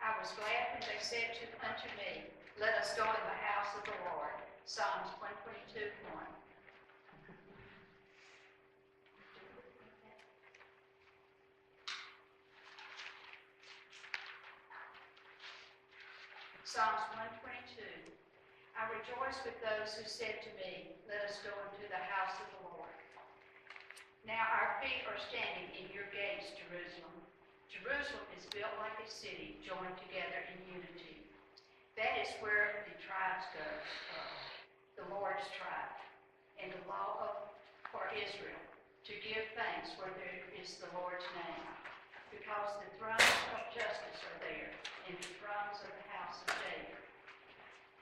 I was glad when they said unto me, let us go in the house of the Lord. Psalms 122:1. Psalms 122. I rejoice with those who said to me, let us go into the house of the Lord. Now our feet are standing in your gates, Jerusalem. Jerusalem is built like a city joined together in unity. That is where the tribes go, the Lord's tribe, and the law for Israel, to give thanks where there is the Lord's name, because the thrones of justice are there, and the thrones of the house of David.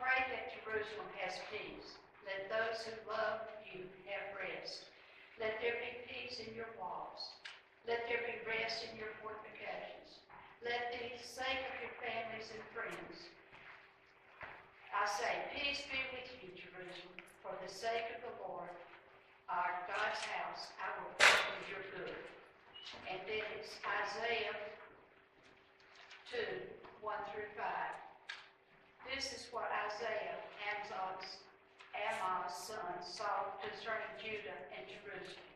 Pray that Jerusalem has peace. Let those who love you have rest. Let there be peace in your walls. Let there be rest in your fortifications. Let the sake of your families and friends. I say, peace be with you, Jerusalem. For the sake of the Lord, our God's house, I will open your good. And then it's Isaiah 2:1-5. This is what Isaiah, Amoz's son, saw concerning Judah and Jerusalem.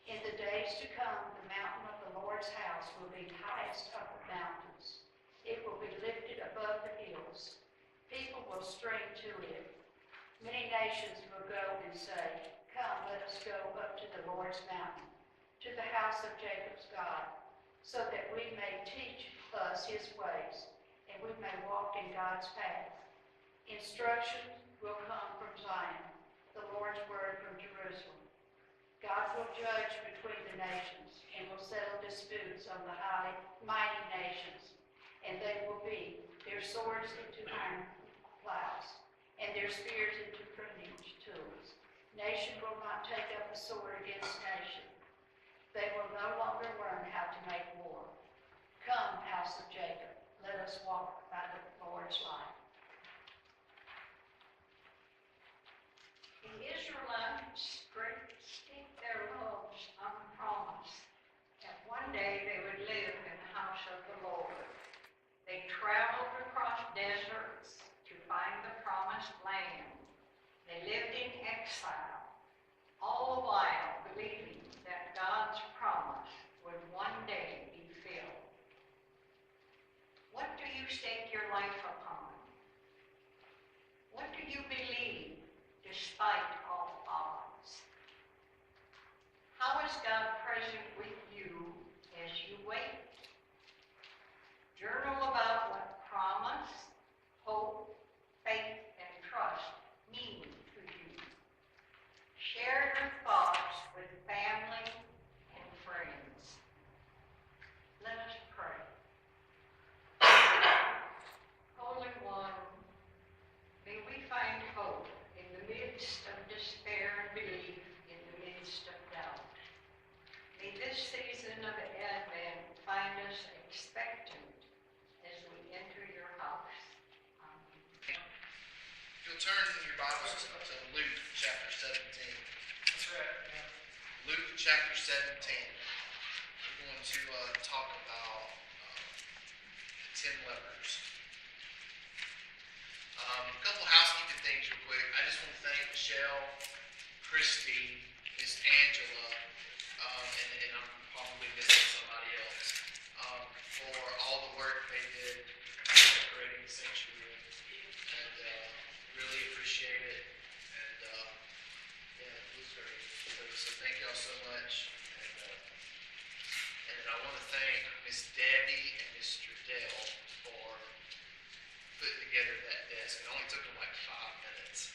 In the days to come, the mountain of the Lord's house will be highest of the mountains. It will be lifted above the hills. People will stream to it. Many nations will go and say, come, let us go up to the Lord's mountain, to the house of Jacob's God, so that we may teach us his ways, and we may walk in God's path. Instruction will come from Zion, the Lord's word from Jerusalem. God will judge between the nations and will settle disputes on the mighty nations, and they will beat their swords into iron plows and their spears into pruning tools. Nation will not take up a sword against nation. They will no longer learn how to make war. Come, house of Jacob, let us walk by the Lord's light. The Israelites staked their loves on the promise that one day they would live in the house of the Lord. They traveled across deserts to find the promised land. They lived in exile, all the while believing that God's promise would one day be filled. What do you stake your life upon? What do you believe despite all odds? How is God present with you as you wait? Journal about what promise, hope, faith, and trust mean to you. Share your thoughts with family and friends. Let us pray. Holy One, may we find hope in the midst of despair and belief in the midst of doubt. May this season of Advent find us expectant as we enter your house. Amen. If you'll turn in your Bibles to Luke chapter 17. That's right. Yeah. Luke chapter 17. We're going to talk about the 10 lepers. A couple housekeeping things real quick. I just want to thank Michelle, Christy, Miss Angela, and I'm probably missing somebody else, for all the work they did decorating the sanctuary. And really appreciate it. And yeah, it was great. So thank y'all so much. And I want to thank Miss Debbie and Mr. Dale for putting together that desk. It only took them like 5 minutes.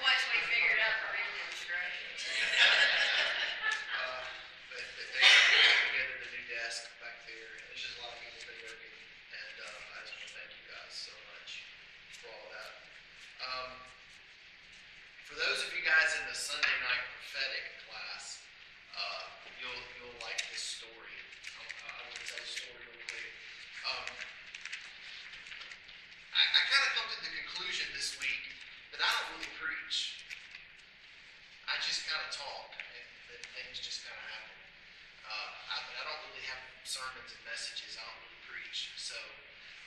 Once we figured out the real instructions. But they put together the new desk back there. There's just a lot of people that are working. And I just want to thank you guys so much for all that. For those of you guys in the Sunday night prophetic class, you'll like this story. I want to tell a story real quick. I kind of come to the conclusion sermons and messages. I don't really preach. So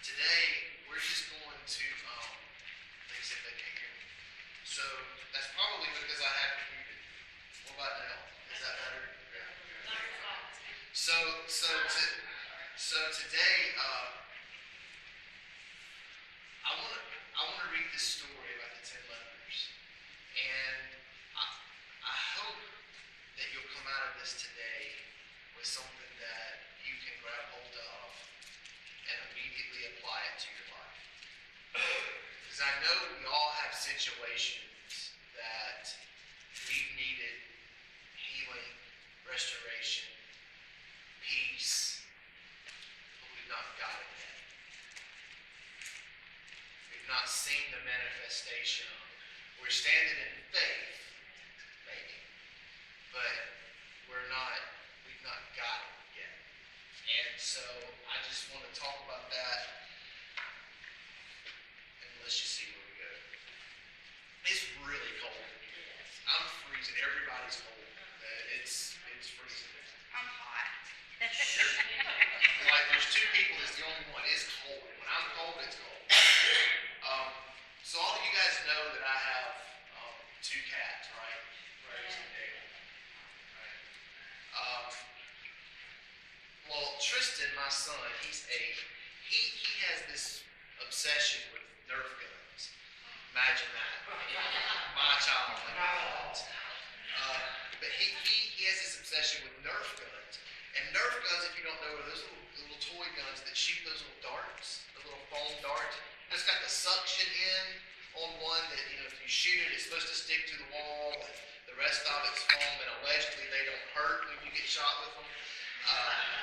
today we're just going to. They said they can't hear me. So that's probably because I have it muted. What about now? Is that better? So today, I want to read this story about the 10 lepers, and I hope that you'll come out of this today with something that you can grab hold of and immediately apply it to your life. Because I know we all have situations that we've needed healing, restoration, peace, but we've not got it yet. We've not seen the manifestation of it. We're standing in faith, maybe, but we've not got it yet. And so I just want to talk about that, and let's just see where we go. It's really cold in here. I'm freezing. Everybody's cold. It's freezing. I'm hot. Like there's two people that's the only one. It's cold. When I'm cold, it's cold. So all of you guys know that I have two cats, right? Rose and Dale. Right. Well, Tristan, my son, he's 8. He has this obsession with Nerf guns. Imagine that. My child. But he has this obsession with Nerf guns. And Nerf guns, if you don't know, are those little toy guns that shoot those little darts, the little foam darts. And it's got the suction in on one that, if you shoot it, it's supposed to stick to the wall, and the rest of it's foam, and allegedly they don't hurt when you get shot with them.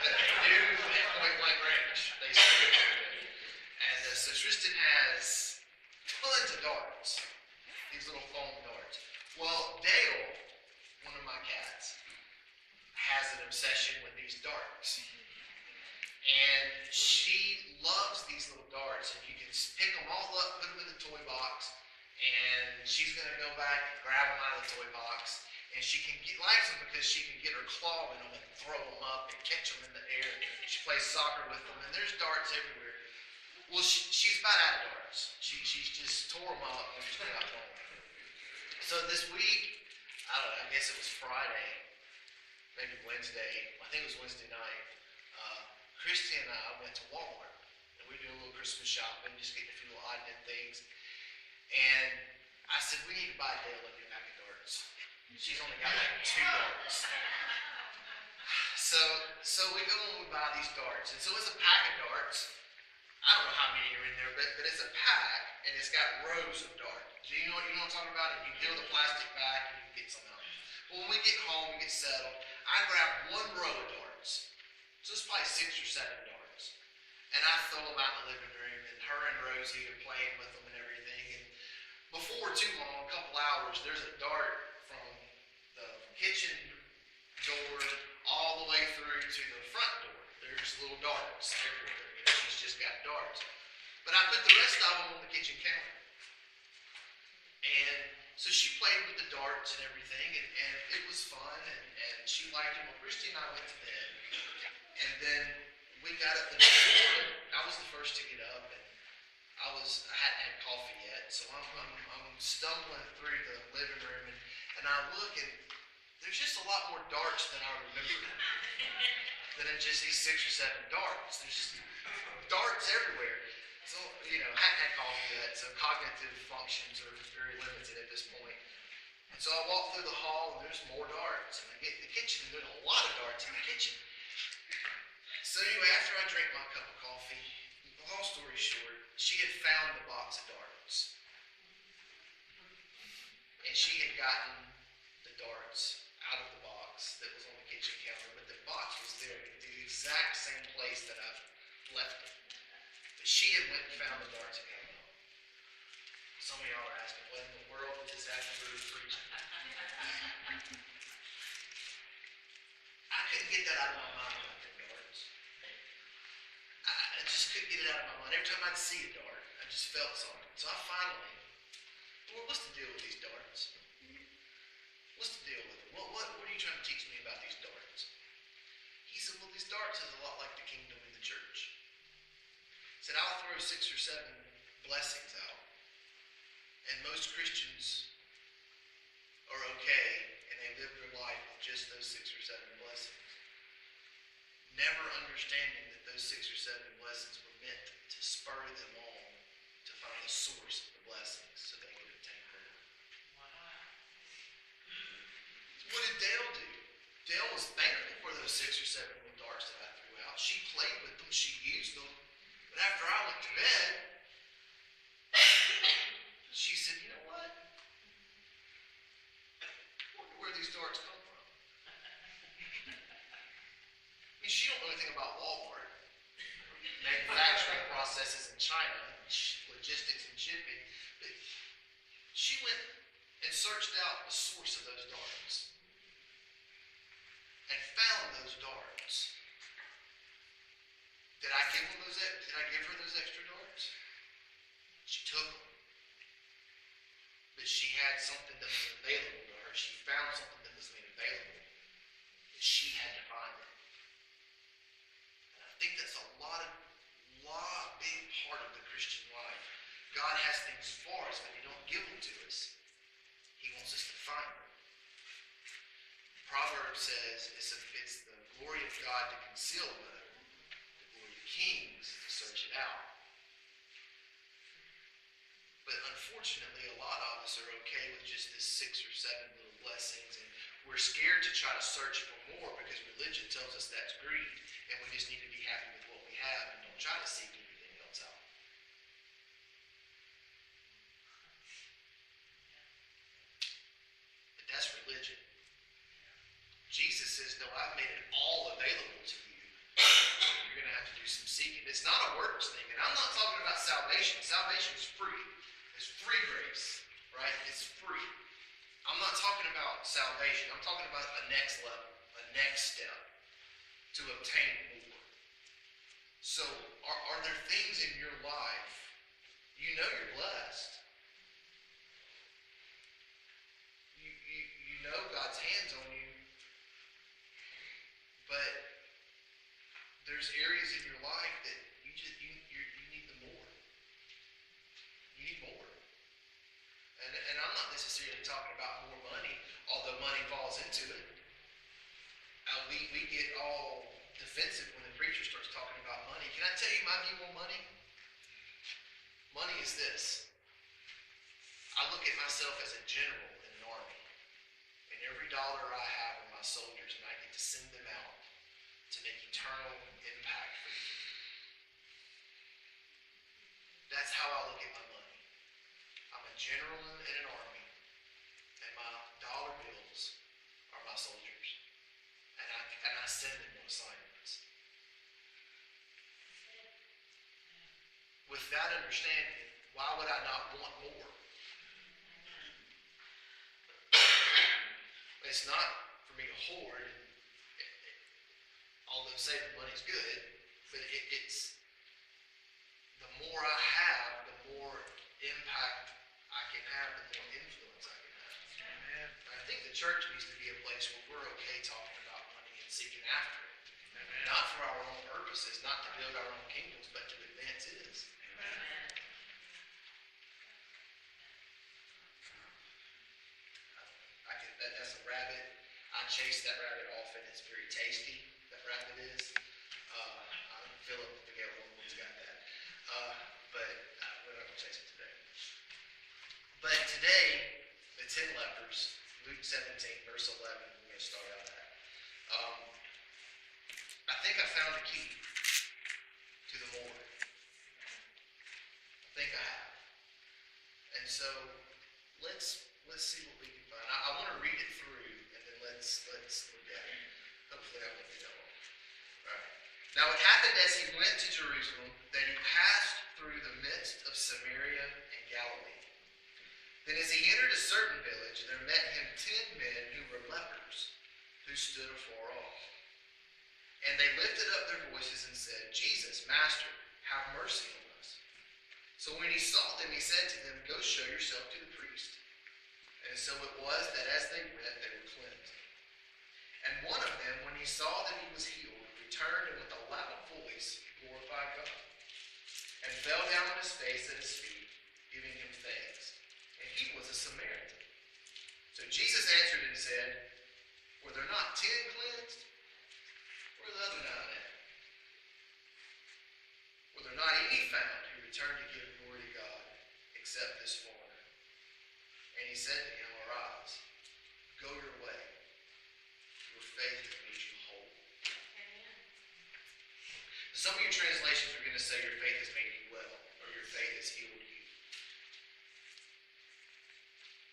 But they do at point blank range. They stick to it. And so Tristan has tons of darts, these little foam darts. Well, Dale, one of my cats, has an obsession with these darts. And she loves these little darts, and you can pick them all up, put them in the toy box, and she's going to go back and grab them out of the toy box, and she likes them because she can get her claw in them and throw them up and catch them in the air. She plays soccer with them, and there's darts everywhere. Well, she's about out of darts. She's just tore them up and just got going. So this week, I don't know, I guess it was Friday, maybe Wednesday, I think it was Wednesday night, Christy and I went to Walmart, and we were doing a little Christmas shopping, just getting a few little odd things, and I said, we need to buy Dale a new pack of darts. She's only got like 2 darts. So we go and we buy these darts, and so it's a pack of darts. I don't know how many are in there, but it's a pack, and it's got rows of darts. Do you know what I'm talking about? And you peel the plastic back, and you can get some out. Well, when we get home, we get settled, I grab 1 row of darts. So it's probably 6 or 7 darts. And I throw them out in the living room, and her and Rosie are playing with them and everything. And before too long, a couple hours, there's a dart from the kitchen door all the way through to the front door. There's little darts everywhere. She's just got darts. But I put the rest of them on the kitchen counter. And so she played with the darts and everything, and it was fun, and she liked them. Well, Christy and I went to bed. And then we got up the next morning. I was the first to get up, and I hadn't had coffee yet, so I'm stumbling through the living room, and I look, and there's just a lot more darts than I remember. Than just these 6 or 7 darts. There's just darts everywhere. So I hadn't had coffee yet, so cognitive functions are very limited at this point. And so I walk through the hall, and there's more darts. And I get in the kitchen, and there's a lot of darts in the kitchen. So anyway, after I drank my cup of coffee, long story short, she had found the box of darts. And she had gotten the darts out of the box that was on the kitchen counter, but the box was there in the exact same place that I left it. But she had went and found the darts again. Some of y'all are asking, what in the world did this have to do with preaching? I couldn't get that out of my mind about the darts. I just couldn't get it out of my mind. Every time I'd see a dart, I just felt something. So I finally, Lord, what's the deal with these darts? What's the deal with them? What are you trying to teach me about these darts? He said, well, these darts is a lot like 6 or 7 blessings out. And most Christians are okay, and they live their life with just those 6 or 7 blessings. Never understanding that those 6 or 7 blessings were meant to spur them on to find the source of the blessings so they could obtain more. What did Dale do? Dale was thankful for those 6 or 7 little darts that I threw out. She played with them, she used them. But after I went to bed, she said, you know what? I wonder where these darts come from. I mean, she don't know anything about Walmart, manufacturing processes in China, logistics and shipping. But she went and searched out the source of those darts and found those darts. Did I give her those extra darts? She took them. But she had something that was available to her. She found something that was made available. That she had to find it. And I think that's a big part of the Christian life. God has things for us, but He don't give them to us. He wants us to find them. Proverbs says it's the glory of God to conceal a matter, the glory of kings to search it out. But unfortunately, a lot of us are okay with just this 6 or 7 little blessings, and we're scared to try to search for more because religion tells us that's greed, and we just need to be happy with what we have and don't try to seek anything else out. But that's religion. Jesus says, no, I've made it all available to you. You're going to have to do some seeking. It's not a works thing, and I'm not talking about salvation. Salvation is free. It's free grace, right? It's free. I'm not talking about salvation. I'm talking about a next level, a next step to obtain more. So are there things in your life, you know you're blessed. You know God's hands on you. But there's areas in your life that you need the more. You need more. And I'm not necessarily talking about more money, although money falls into it. We get all defensive when the preacher starts talking about money. Can I tell you my view on money? Money is this. I look at myself as a general in an army. And every dollar I have with my soldiers, and I get to send them out to make eternal impact for the kingdom. That's how I look at my money. I'm a general in an army, and my dollar bills are my soldiers. And I send them on assignments. With that understanding, why would I not want more? It's not for me to hoard, although saving money's good, but it's the more I have, the more impact I can have, the more influence I can have. Amen. And I think the church needs to be a place where we're okay talking about money and seeking after it. Amen. Not for our own purposes, not to build our own kingdoms, but to advance His. Amen. That's a rabbit. I chase that rabbit often. It's very tasty. That rabbit is. Philip, the Gale one's got that. But we're not going to chase it today. But today, the 10 lepers, Luke 17, verse 11, we're going to start out at. I think I found a key to the more. I think I have. And so let's see what we can find. I want to read it through, and then let's look at it. Hopefully I won't be that long. All right. Now it happened as he went to Jerusalem that he passed through the midst of Samaria and Galilee. Then as he entered a certain village, there met him 10 men who were lepers, who stood afar off. And they lifted up their voices and said, Jesus, Master, have mercy on us. So when he saw them, he said to them, Go show yourself to the priest. And so it was that as they went, they were cleansed. And one of them, when he saw that he was healed, returned and with a loud voice glorified God, and fell down his face at his feet, giving him thanks. And he was a Samaritan. So Jesus answered and said, were there not 10 cleansed? Where are the other 9 at? Were there not any found who returned to give glory to God, except this foreigner? And he said to him, arise, go your way. Your faith has made you whole. Amen. Some of your translations are going to say your faith has made you well, or your faith has healed you.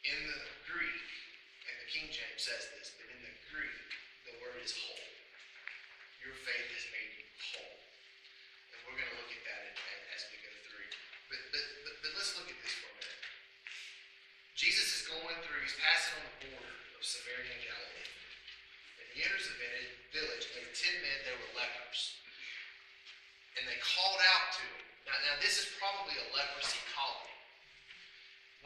In the Greek, and the King James says this, but in the Greek, the word is whole. Your faith has made you whole. And we're going to look at that as we go through. But let's look at this for a minute. Jesus is going through, he's passing on the border of Samaria and Galilee. And he enters a village, and there were 10 men, they were lepers. And they called out to him. Now this is probably a leprosy colony.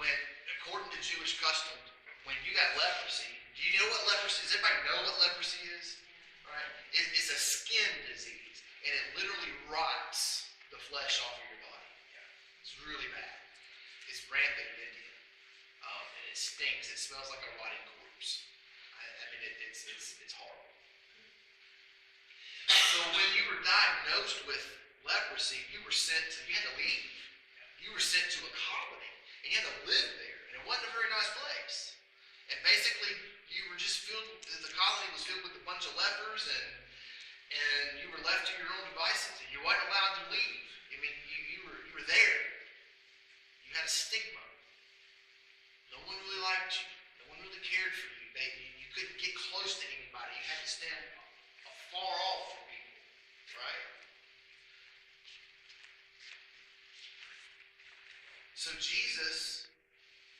When, according to Jewish custom, when you got leprosy, do you know what leprosy is? Does everybody know what leprosy is? Right? It's a skin disease, and it literally rots the flesh off of your body. It's really bad. It's rampant in India, and it stinks. It smells like a rotting corpse. I mean, it's horrible. So when you were diagnosed with leprosy, you had to leave. You were sent to a colony, and you had to live there, and it wasn't a very nice place. And basically, you were just the colony was filled with a bunch of lepers, and you were left to your own devices, and you weren't allowed to leave. I mean, you were there. You had a stigma. No one really liked you. No one really cared for you. You couldn't get close to anybody. You had to stand far off from people, right? So Jesus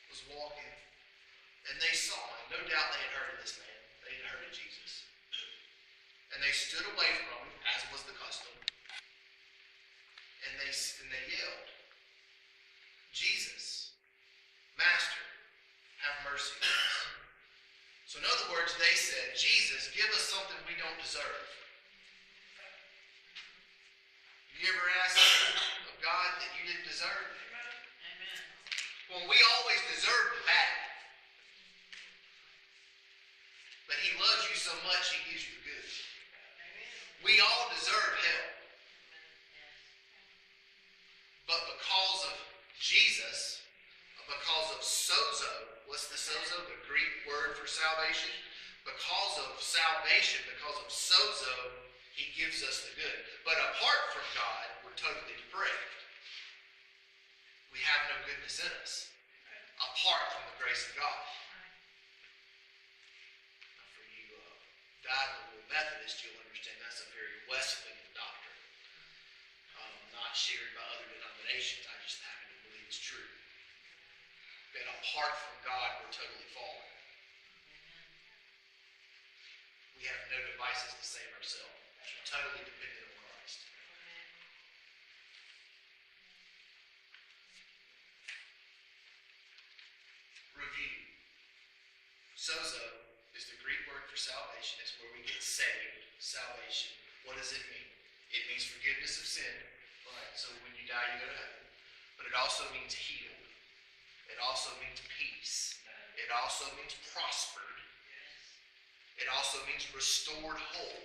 was walking, and they saw him. No doubt they had heard of this man. They had heard of Jesus. And they stood away from him, as was the custom, and they yelled, Jesus, Master, have mercy on us. So in other words, they said, Jesus, give us something we don't deserve. You ever ask of God that you didn't deserve? Amen. Well, we always deserve the bad. But he loves you so much, he gives you the good. We all deserve hell. But because of Jesus, because of sozo, what's the sozo? The Greek word for salvation. Because of salvation, because of sozo, he gives us the good. But apart from God, we're totally depraved. We have no goodness in us, apart from the grace of God. Now for you Bible Methodists, you'll understand that's a very Wesleyan doctrine, not shared by other denominations. I just happen to believe it's true. That apart from God, we're totally fallen. We have no devices to save ourselves. We're totally dependent on Christ. Review. Sozo is the Greek word for salvation. It's where we get saved. Salvation. What does it mean? It means forgiveness of sin. Right? So when you die, you go to heaven. But it also means healed. It also means peace. It also means prospered. It also means restored whole.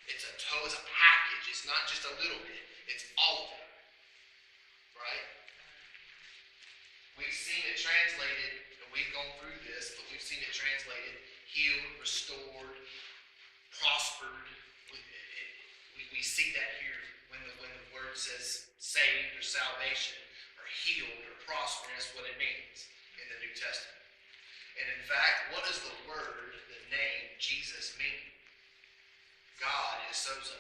It's a package. It's not just a little bit. It's all of it. Right? We've seen it translated, and we've gone through this, but we've seen it translated healed, restored, prospered. We see that here when the word says saved or salvation or healed or prospered. That's what it means in the New Testament. And in fact, what does the word, the name Jesus mean? God is sozo.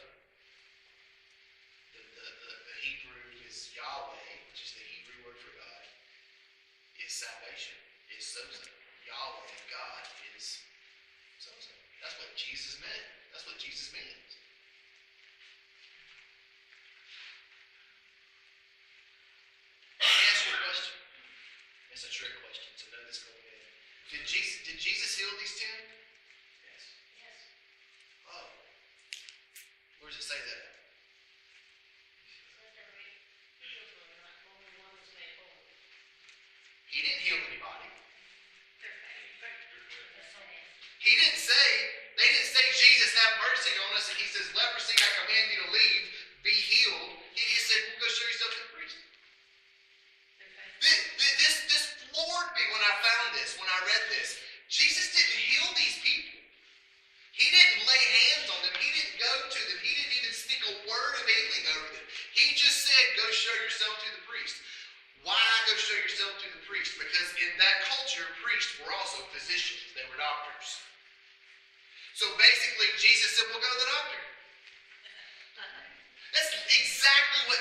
The Hebrew is Yahweh, which is the Hebrew word for God, is salvation, is sozo. Yahweh, God, is sozo. That's what Jesus meant. That's what Jesus means. Let me ask you a question. It's a trick question, so know this going in. Did Jesus heal these 10? Yes. Yes. Oh. Where does it say that? Said they're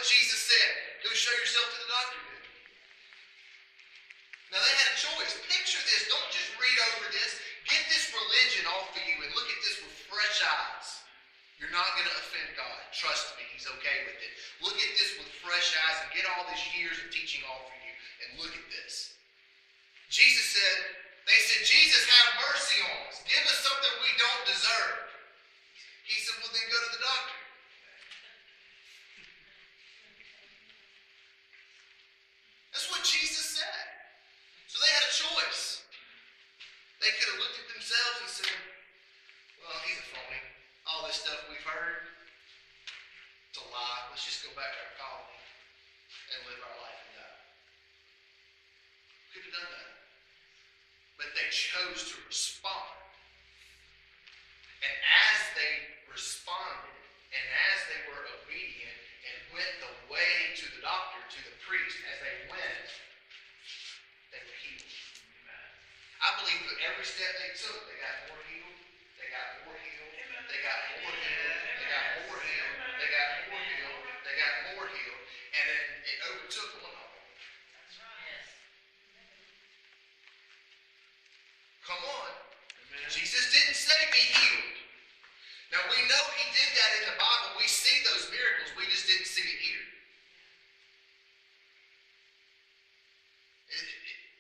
Jesus said. Go show yourself to the doctor then. Now they had a choice. Picture this. Don't just read over this. Get this religion off of you and look at this with fresh eyes. You're not going to offend God. Trust me, He's okay with it. Look at this with fresh eyes and get all these years of teaching off of you and look at this. They said, Jesus, have mercy on us. Give us something we don't deserve. He said, well, then go to the doctor. That's what Jesus said. So they had a choice. They could have looked at themselves and said, well, he's a phony. All this stuff we've heard, it's a lie. Let's just go back to our colony and live our life and die. Could have done that. But they chose to respond. And as they responded, and as they were obedient and went the way to the doctor, to the priest, as they went, they were healed. I believe that every step they took, they got more healed, they got more healed, they got more healed, they got more healed, they got more healed, they got more healed, and then it overtook one of them. That's right. Come on. Amen. Jesus didn't say be healed. Now we know He did that in the Bible. We see those miracles. We just didn't see it here.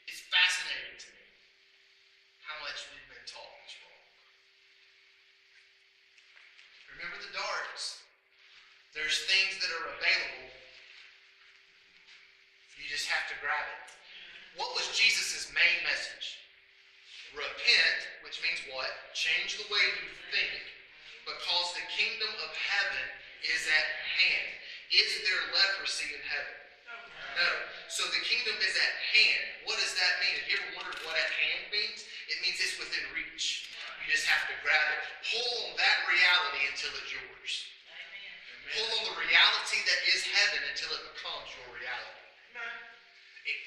It's fascinating to me how much we've been taught is wrong. Remember the darts. There's things that are available. You just have to grab it. What was Jesus' main message? Repent, which means what? Change the way you think, because the kingdom of heaven is at hand. Is there leprosy in heaven? No. So the kingdom is at hand. What does that mean? Have you ever wondered what at hand means? It means it's within reach. You just have to grab it. Pull on that reality until it's yours. Pull on the reality that is heaven until it becomes your reality.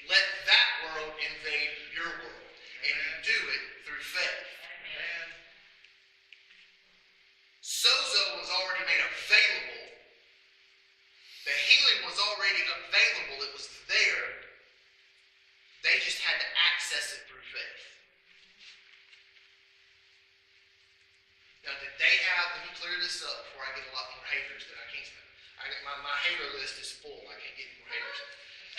Let that world invade your world. And you do it through faith. Amen. Sozo was already made available. The healing was already available. It was there. They just had to access it through faith. Now, did they have, let me clear this up before I get a lot more haters that I can't stand. My hater list is full. I can't get any more haters.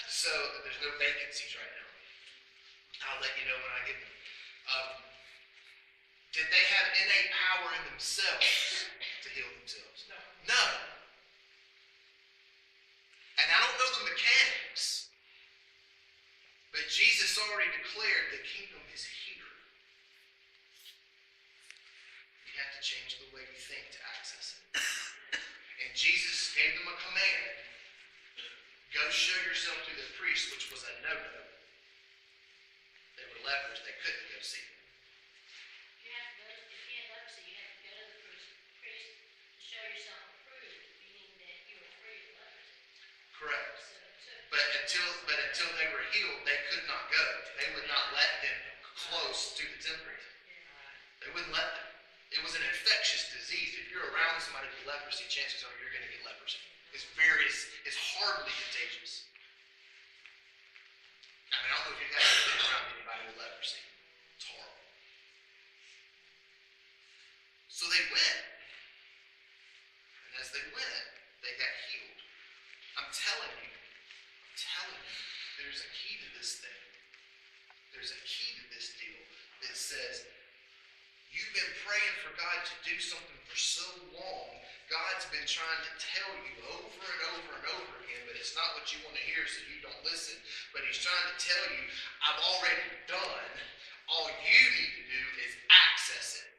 So there's no vacancies right now. I'll let you know when I get them. Did they have innate power in themselves to heal themselves? No. And I don't know the mechanics, but Jesus already declared the kingdom is here. You have to change the way you think to access it. And Jesus gave them a command. Go show yourself to the priest, which was a no-no. They were lepers. They couldn't go see them. If you had leprosy, you have to go to the priest to show yourself approved, meaning that you were free of leprosy. Correct. So But until they were healed, they could not go. They would not let them close to the temple. They wouldn't let them. It was an infectious disease. If you're around somebody with leprosy, chances are you're going to get leprosy. It's hardly contagious. I mean, I don't know if you've ever been around anybody with leprosy. It's horrible. So they went. And as they went, they got healed. I'm telling you, there's a key to this thing. There's a key to this deal that says, you've been praying for God to do something for so long. God's been trying to tell you over and over and over again, but it's not what you want to hear, so you don't listen. But He's trying to tell you, I've already done. All you need to do is access it.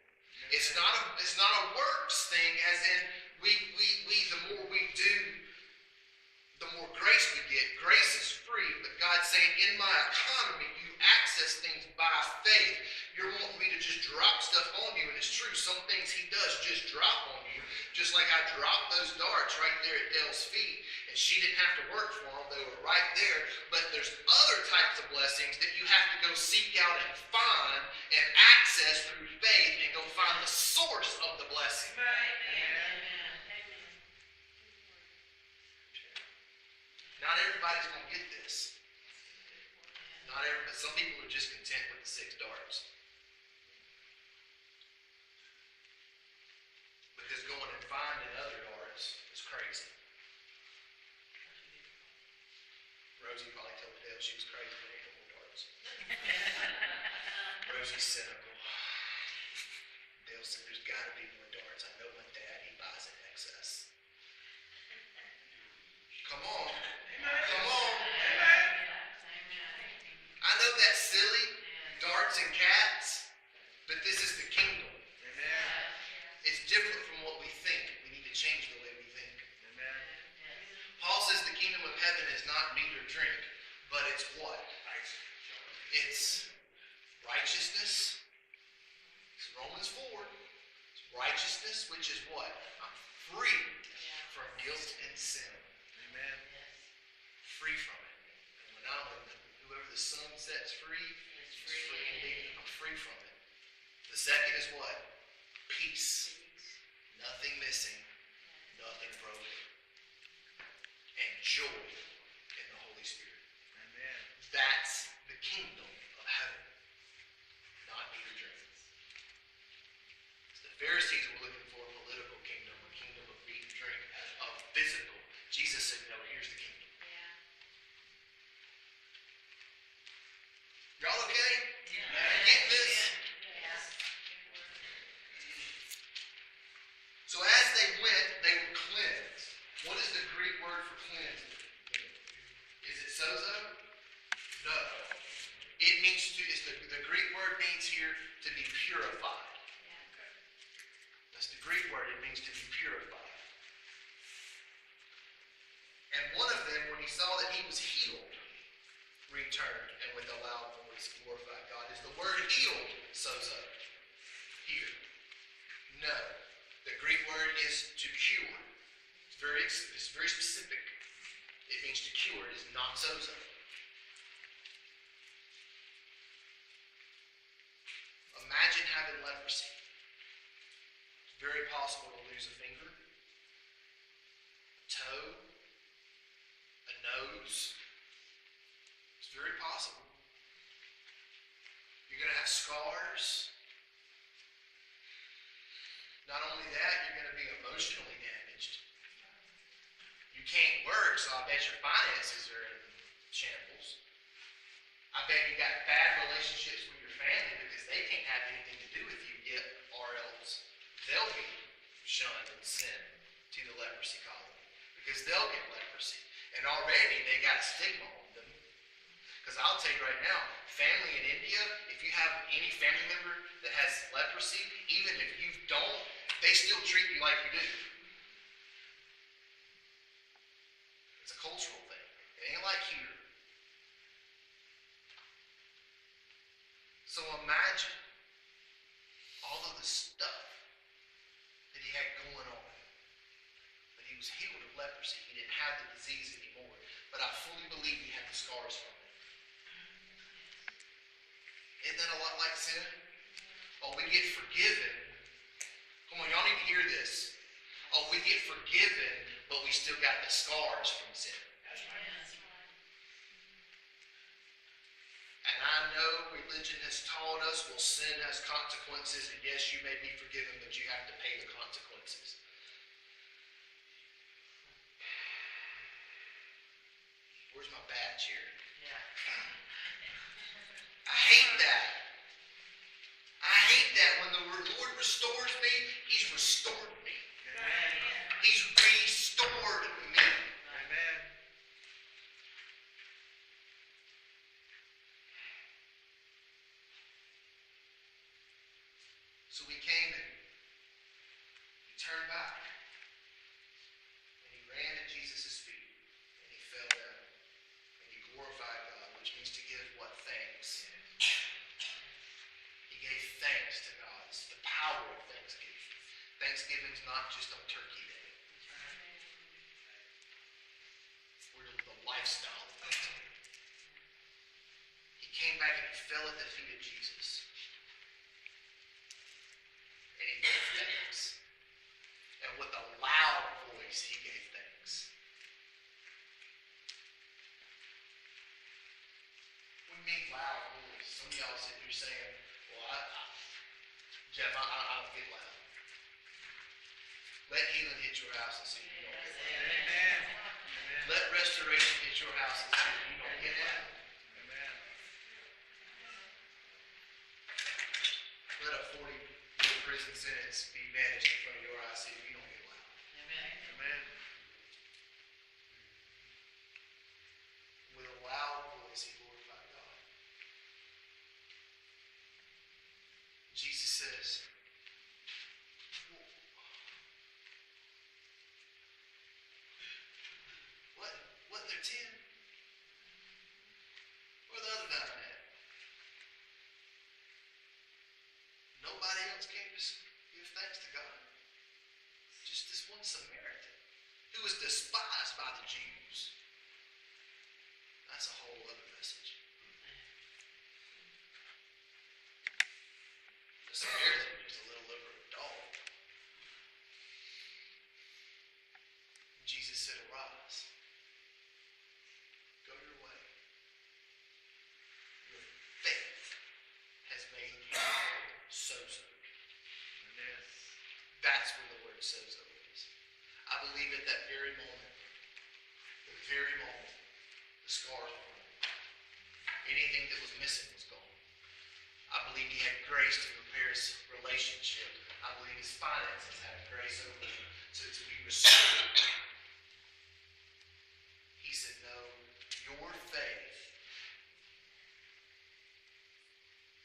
It's not a works thing, as in we the more we do, the more grace we get. Grace is free, but God's saying, in my economy, you access things by faith. You're wanting me to just drop stuff on you, and it's true. Some things He does just drop on you. Just like I dropped those darts right there at Dale's feet, and she didn't have to work for them. They were right there. But there's other types of blessings that you have to go seek out and find and access through faith and go find the source of the blessing. Amen. everybody's going to get this. Not everybody. Some people are just content with the 6 darts. Because going and finding other darts is crazy. Rosie probably told Dale she was crazy for any more darts. Rosie's cynical. Dale said, there's got to be more darts. I know my dad, he buys in excess. Come on. Come on. I know that's silly, darts and cats, but this is the kingdom. It's different from what we think. We need to change the way we think. Paul says the kingdom of heaven is not meat or drink, but it's what? It's righteousness. It's Romans 4. It's righteousness, which is what? I'm free from guilt and sin. Amen. Free from it. And whoever the Son sets free is free indeed. I'm free from it. The second is what? Peace. Nothing missing. Nothing broken. And joy in the Holy Spirit. Amen. That's the kingdom of heaven. Not meat or drink. The Pharisees were looking for a political kingdom, a kingdom of meat and drink, of physical. Jesus said, no, here's the kingdom. Y'all okay? You get this? So as they went, they were cleansed. What is the Greek word for cleansed? Is it sozo? No. It means the Greek word means here to be purified. That's the Greek word. It means to be purified. And one of them, when he saw that he was healed, returned and with a loud voice glorified God. Is the word healed sozo here? No. The Greek word is to cure. It's very specific. It means to cure. It is not sozo. Imagine having leprosy. It's very possible to lose a finger, a toe, a nose. It's very possible. You're going to have scars. Not only that, you're going to be emotionally damaged. You can't work, so I bet your finances are in shambles. I bet you got bad relationships with your family because they can't have anything to do with you yet, or else they'll be shunned and sent to the leprosy colony because they'll get leprosy. And already they got stigma on them. Because I'll tell you right now, family in India, if you have any family member that has leprosy, even if you don't, they still treat you like you do. It's a cultural thing. It ain't like here. So imagine all of the stuff that he had going on. But he was healed of leprosy. He didn't have the disease anymore. But I fully believe he had the scars from it. Isn't that a lot like sin? Oh, we get forgiven. Come on, y'all need to hear this. Oh, we get forgiven, but we still got the scars from sin. And I know religion has taught us, well, sin has consequences, and yes, you may be forgiven, but you have to pay the consequences. Where's my badge here? I hate that. I hate that. When the Lord restores me, He's restored me. Amen. He's restored me. Amen. So we came and he turned back. And he ran at Jesus' feet. And he fell down. And he glorified God, which means to give what? Thanks. He gave thanks to God. It's the power of Thanksgiving. Thanksgiving is not just on Turkey Day. We're the lifestyle of Thanksgiving. He came back and he fell at the feet of Jesus. And he gave thanks. And with a loud voice, he gave thanks. you're saying, well, Jeff, I don't get loud. Let healing hit your house and see if you don't get loud. Amen. Let restoration hit your house and see if you don't get loud. Amen. Let a 40-year prison sentence be managed in front of your eyes, see if you don't get loud. Amen. With a loud voice, he glorified God. Jesus says, what they're 10? Where the other 9 at? Nobody else came to give thanks to God. Just this one Samaritan who was despised by the Jews. That's a whole other message. The Samaritan was a little over a dog. Jesus said, arise. Go your way. Your faith has made you sozo. Amen. That's where the word sozo is. I believe at that very moment, the scars were gone. Anything that was missing was gone. I believe he had grace to repair his relationship. I believe his finances had grace over him to be restored. He said, no, your faith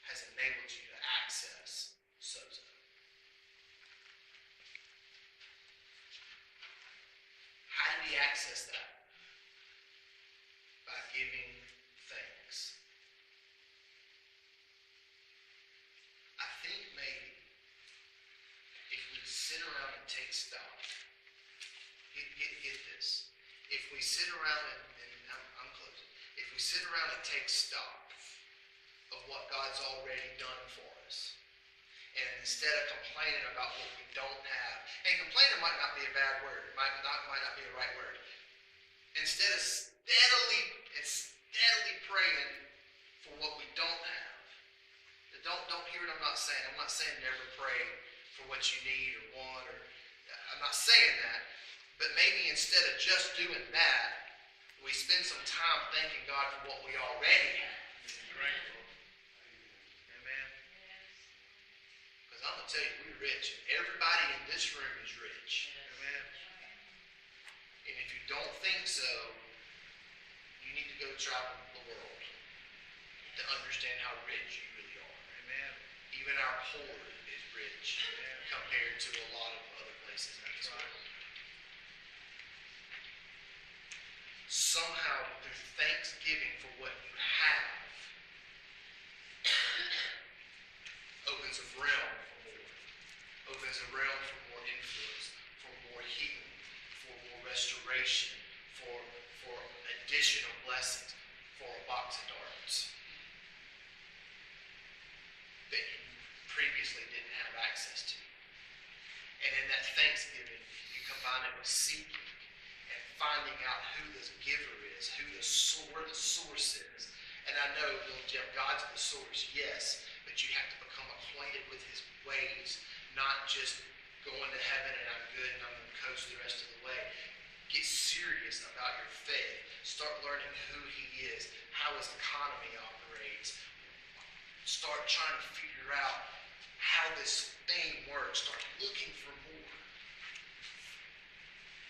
has enabled you to access sozo. How did he access that? By giving thanks. I think maybe if we sit around and take stock, get this. If we sit around and I'm closing. If we sit around and take stock of what God's already done for us, and instead of complaining about what we don't have, and complaining might not be a bad word, might not be the right word. Instead of steadily praying for what we don't have. Don't hear what I'm not saying. I'm not saying never pray for what you need or want, or I'm not saying that. But maybe instead of just doing that, we spend some time thanking God for what we already have. Grateful. Amen. Because I'm going to tell you, we're rich. And everybody in this room is rich. Amen. And if you don't think so, you need to go travel the world to understand how rich you really are. Amen. Even our poor is rich compared to a lot of other places in this world. Somehow, through thanksgiving for what you have, opens a realm for more. Opens a realm for more influence, for more healing, for more restoration, for additional blessings, for a box of darts that you previously didn't have access to. And in that thanksgiving, you combine it with seeking and finding out who the giver is, where the source is. And I know, Bill Jeff, God's the source, yes, but you have to become acquainted with his ways, not just going to heaven and I'm good and I'm going to coast the rest of the way. Get serious about your faith. Start learning who he is, how his economy operates. Start trying to figure out how this thing works. Start looking for more.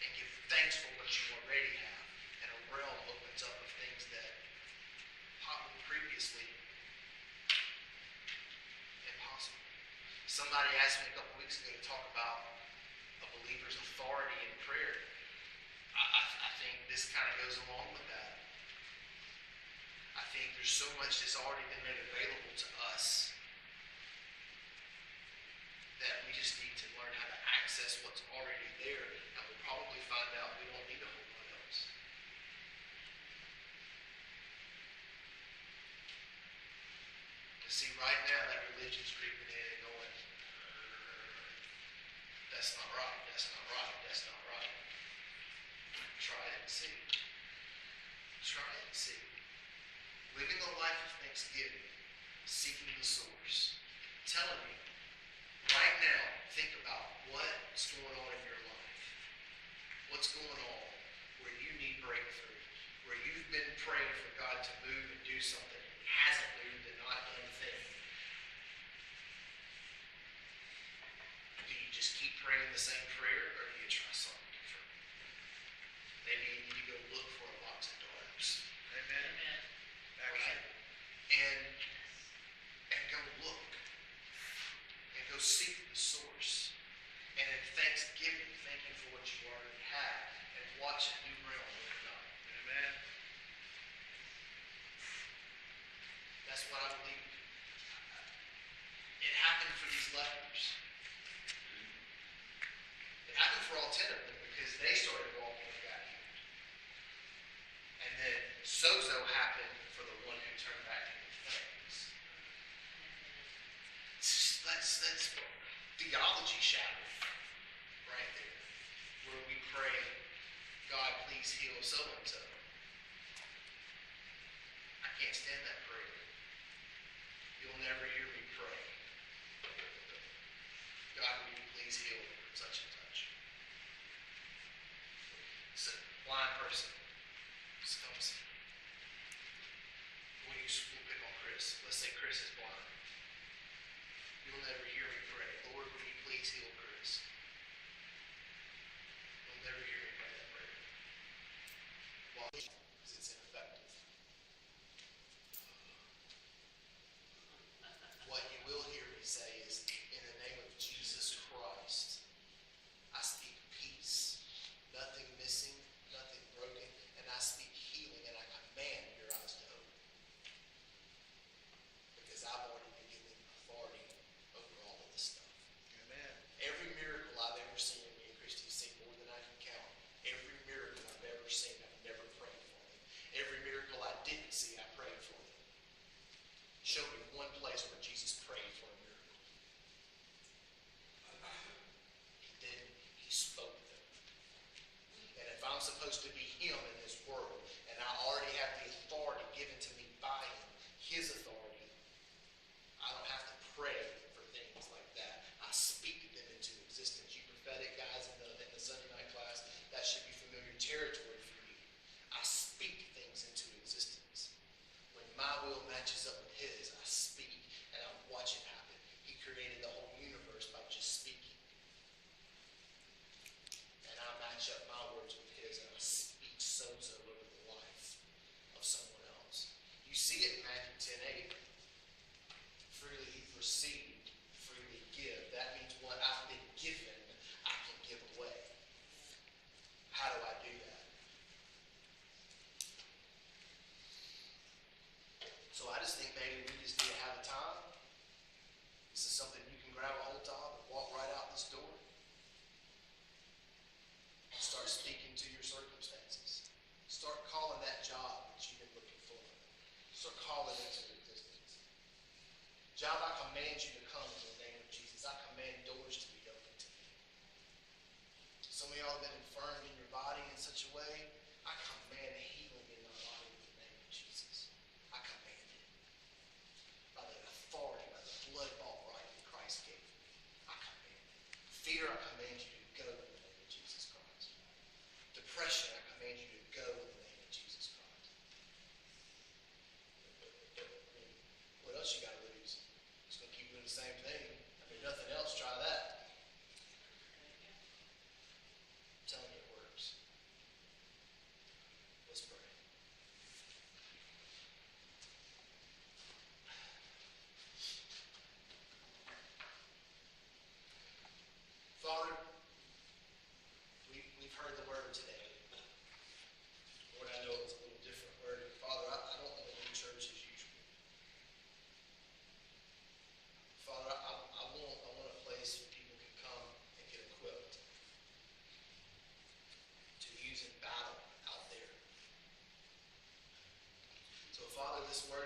And give thanks for what you already have. And a realm opens up of things that probably previously impossible. Somebody asked me a couple weeks ago to talk about a believer's authority in prayer. I think this kind of goes along with that. I think there's so much that's already been made available to us that we just need to learn how to access what's already there, and we'll probably find out we don't need a whole lot else. To see right now that religion's creeping in and going, that's not right, that's not right, that's not right. Try it and see. Try it and see. Living a life of thanksgiving seeking the source. I'm telling you, right now, think about what's going on in your life. What's going on where you need breakthrough, where you've been praying for God to move and do something, and He hasn't moved and not done a thing. Do you just keep praying the same prayer, or do you try something different? Maybe you need to go look for a box of darts. Amen. Amen. Right? And go look. And go seek the source. And in thanksgiving, thank Him for what you already have. And watch a new realm open up. Amen. That's what I believe. It happened for these lepers. It happened for all 10 of them because they started walking and got healed. And then sozo happened for the one who turned back to the things. That's theology shattered right there. Where we pray, God, please heal so-and-so. I can't stand that prayer. You'll never hear me pray. God, will you please heal such and such? So, blind person just comes. We'll pick on Chris. Let's say Chris is blind. You'll never hear me pray, Lord, will you please heal Chris? You'll never hear me pray that prayer. Well, because it's ineffective. What you will hear me say is, in the name of Jesus Christ, I speak peace, nothing missing, nothing broken, and I speak healing, and I command your eyes to open. Because I've already been given authority over all of this stuff. Amen. Every miracle I've ever seen, and me and Christy have seen more than I can count. Every miracle I've ever seen, I've never prayed for them. Every miracle I didn't see, I prayed for them. Show me one place where Jesus prayed for a miracle. He didn't. He spoke them. And if I'm supposed to be Him in this world, and I already have the authority given to me by Him, His authority, I don't have to pray for things like that. I speak them into existence. You prophetic guys in the Sunday night class, that should be familiar territory for you. I speak things into existence. When my will matches up with His, I speak and I watch it happen. He created the whole universe by just speaking. And I match up my words with His and I speak sozo over the life of someone else. You see it in Matthew 10:8. Freely He received, freely give. That means what I've been given, I can give away. How do I do that? So I just think maybe we just need to have a time. This is something you can grab a hold of and walk right out this door. And start speaking to your circumstances. Start calling that job that you've been looking for. Start calling it into existence. Job, I command you to come in the name of Jesus. I command doors to be open to you. Some of y'all have been infirmed in your body in such a way. I command healing in my body in the name of Jesus. I command it. By the authority, by the blood bought right that Christ gave me. I command it. Fear, I command you to go in the name of Jesus Christ. Depression, I command you to go in the name of Jesus Christ. What else you got to lose? Just going to keep doing the same thing. I mean, nothing else. Try that. I'm telling you it works. Let's pray. Father, we've heard the word today. Lord, I know it's a little different word. Father, I don't want to do church as usual. Father, I want a place where people can come and get equipped to use in battle out there. So, Father, this word